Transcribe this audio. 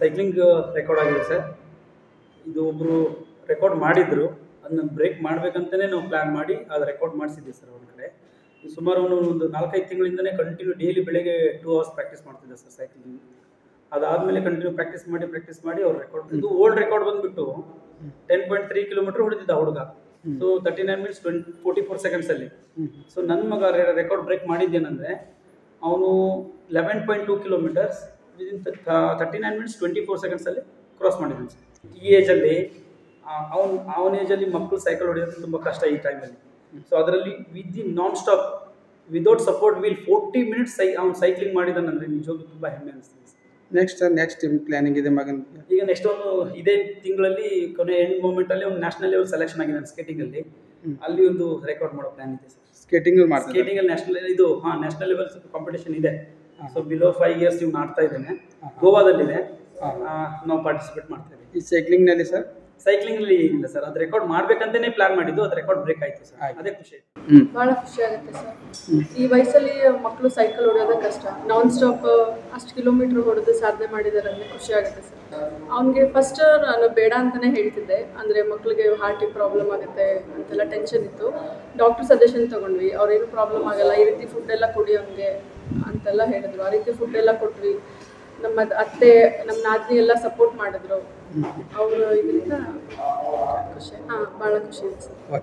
Cycling record ಆಗಿದೆ sir. ಇದು ಒಬ್ಬರು ರೆಕಾರ್ಡ್ ಮಾಡಿದ್ರು, ಅದನ್ನ ಬ್ರೇಕ್ ಮಾಡಬೇಕಂತಲೇ ನಾವು ಪ್ಲ್ಯಾನ್ ಮಾಡಿ ಅದು ರೆಕಾರ್ಡ್ ಮಾಡಿಸಿದ್ವಿ ಸರ್ ಒಂದು ಕಡೆ. ಸುಮಾರು ಒಂದು 4-5 ತಿಂಗಳಿಂದನೇ ಕಂಟಿನ್ಯೂ ಡೈಲಿ ಬೆಳಗ್ಗೆ 2 ಅವರ್ಸ್ ಪ್ರಾಕ್ಟೀಸ್ ಮಾಡ್ತಿದ್ದೆ ಸರ್ ಸೈಕ್ಲಿಂಗ್. ಅದಾದಮೇಲೆ ಕಂಟಿನ್ಯೂ ಪ್ರಾಕ್ಟೀಸ್ ಮಾಡಿ ಅವ್ರು ರೆಕಾರ್ಡ್, ಇದು ಓಲ್ಡ್ ರೆಕಾರ್ಡ್ ಬಂದುಬಿಟ್ಟು 10.3 ಕಿಲೋಮೀಟರ್ ಹೊಡೆದಿದ್ದ ಹುಡುಗ. So 39 minutes 44 ಸೆಕೆಂಡ್ಸಲ್ಲಿ. ಸೊ ನನ್ನ ಮಗ ರೆಕಾರ್ಡ್ ಬ್ರೇಕ್ ಮಾಡಿದ್ದೇನೆಂದರೆ ಅವನು 11.2 ಕಿಲೋಮೀಟರ್ಸ್ ವಿದಿನ್ 39 ಮಿನಿಟ್ಸ್ 24 ಸೆಕೆಂಡ್ಸಲ್ಲಿ ಕ್ರಾಸ್ ಮಾಡಿದ್ದಾನೆ ಸರ್. ಈ ಏಜಲ್ಲಿ ಅವನ ಏಜಲ್ಲಿ ಮಕ್ಕಳು ಸೈಕಲ್ ಹೊಡೆಯೋದು ತುಂಬ ಕಷ್ಟ ಈ ಟೈಮಲ್ಲಿ. ಸೊ ಅದರಲ್ಲಿ non stop without support wheel 40 minutes ಅವ್ನು ಸೈಕ್ಲಿಂಗ್ ಮಾಡಿದ್ದಾನಂದರೆ ನಿಜವಾಗ್ಲೂ ತುಂಬ ಹೆಮ್ಮೆ ಅನಿಸ್ತದೆ ಸರ್. ನೆಕ್ಸ್ಟ್ ಪ್ಲಾನಿಂಗ್ ಇದೆ ಮಗನ? ಈಗ ನೆಕ್ಸ್ಟ್ ಅವನು ಇದೇ ತಿಂಗಳಲ್ಲಿ ಕೊನೆ ಎಂಡ್ ಮೂಮೆಂಟಲ್ಲಿ ಅವ್ನು ನ್ಯಾಷನಲ್ ಲೆವೆಲ್ ಸೆಲೆಕ್ಷನ್ ಆಗಿದ್ದಾನೆ ಸ್ಕೇಟಿಂಗಲ್ಲಿ. ಅಲ್ಲಿ ಒಂದು ರೆಕಾರ್ಡ್ ಮಾಡೋ ಪ್ಲಾನ್ ಇದೆ ಸರ್. ಸ್ಕೇಟಿಂಗಲ್ಲಿ ನ್ಯಾಷನಲ್ ನ್ಯಾಷನಲ್ ಲೆವೆಲ್ ಕಾಂಪಿಟೇಷನ್ ಇದೆ. ಸೊ ಬಿಲೋ 5 ಇಯರ್ಸ್ ಇವ್ನು ಆಡ್ತಾ ಇದ್ದಾನೆ, ಗೋವಾದಲ್ಲಿದೆ. ನಾವು ಪಾರ್ಟಿಸಿಪೇಟ್ ಮಾಡ್ತಾ ಇದ್ದೀವಿ. ಈ ಸೈಕ್ಲಿಂಗ್ನಲ್ಲಿ ಸರ್? ಸೈಕ್ಲಿಂಗಲ್ಲಿ ಇಲ್ಲ ಸರ್, ಅದು ರೆಕಾರ್ಡ್ ಮಾಡ್ಬೇಕಂತಲೇ ಪ್ಲಾನ್ ಮಾಡಿದ್ದು, ಅದು ರೆಕಾರ್ಡ್ ಬ್ರೇಕ್ ಆಯಿತು ಸರ್. ಅದೇ ಖುಷಿ ಆಯಿತು. ಭಾಳ ಖುಷಿ ಆಗುತ್ತೆ ಸರ್. ಈ ವಯಸ್ಸಲ್ಲಿ ಮಕ್ಕಳು ಸೈಕಲ್ ಹೊಡೆಯೋದೇ ಕಷ್ಟ, ನಾನ್ ಸ್ಟಾಪ್ ಅಷ್ಟು ಕಿಲೋಮೀಟ್ರ್ ಹೊಡೆದು ಸಾಧನೆ ಮಾಡಿದ್ದಾರೆ ಅಂದರೆ ಖುಷಿ ಆಗುತ್ತೆ ಸರ್. ಅವನಿಗೆ ಫಸ್ಟ್ ನಾನು ಬೇಡ ಅಂತಲೇ ಹೇಳ್ತಿದ್ದೆ, ಅಂದರೆ ಮಕ್ಕಳಿಗೆ ಹಾರ್ಟಿಗೆ ಪ್ರಾಬ್ಲಮ್ ಆಗುತ್ತೆ ಅಂತೆಲ್ಲ ಟೆನ್ಷನ್ ಇತ್ತು. ಡಾಕ್ಟರ್ ಸಜೆಷನ್ ತೊಗೊಂಡ್ವಿ, ಅವ್ರೇನು ಪ್ರಾಬ್ಲಮ್ ಆಗಲ್ಲ, ಈ ರೀತಿ ಫುಡ್ಡೆಲ್ಲ ಕೊಡಿ ಅವ್ನಿಗೆ ಅಂತೆಲ್ಲ ಹೇಳಿದ್ರು. ಆ ರೀತಿ ಫುಡ್ಡೆಲ್ಲ ಕೊಟ್ವಿ. ನಮ್ಮ ಅತ್ತೆ, ನಮ್ಮ ನಾದಿನಿ ಎಲ್ಲ ಸಪೋರ್ಟ್ ಮಾಡಿದ್ರು. ಅವರು ಇದರಿಂದ ಭಾಳ ಖುಷಿ ಇದೆ ಸರ್.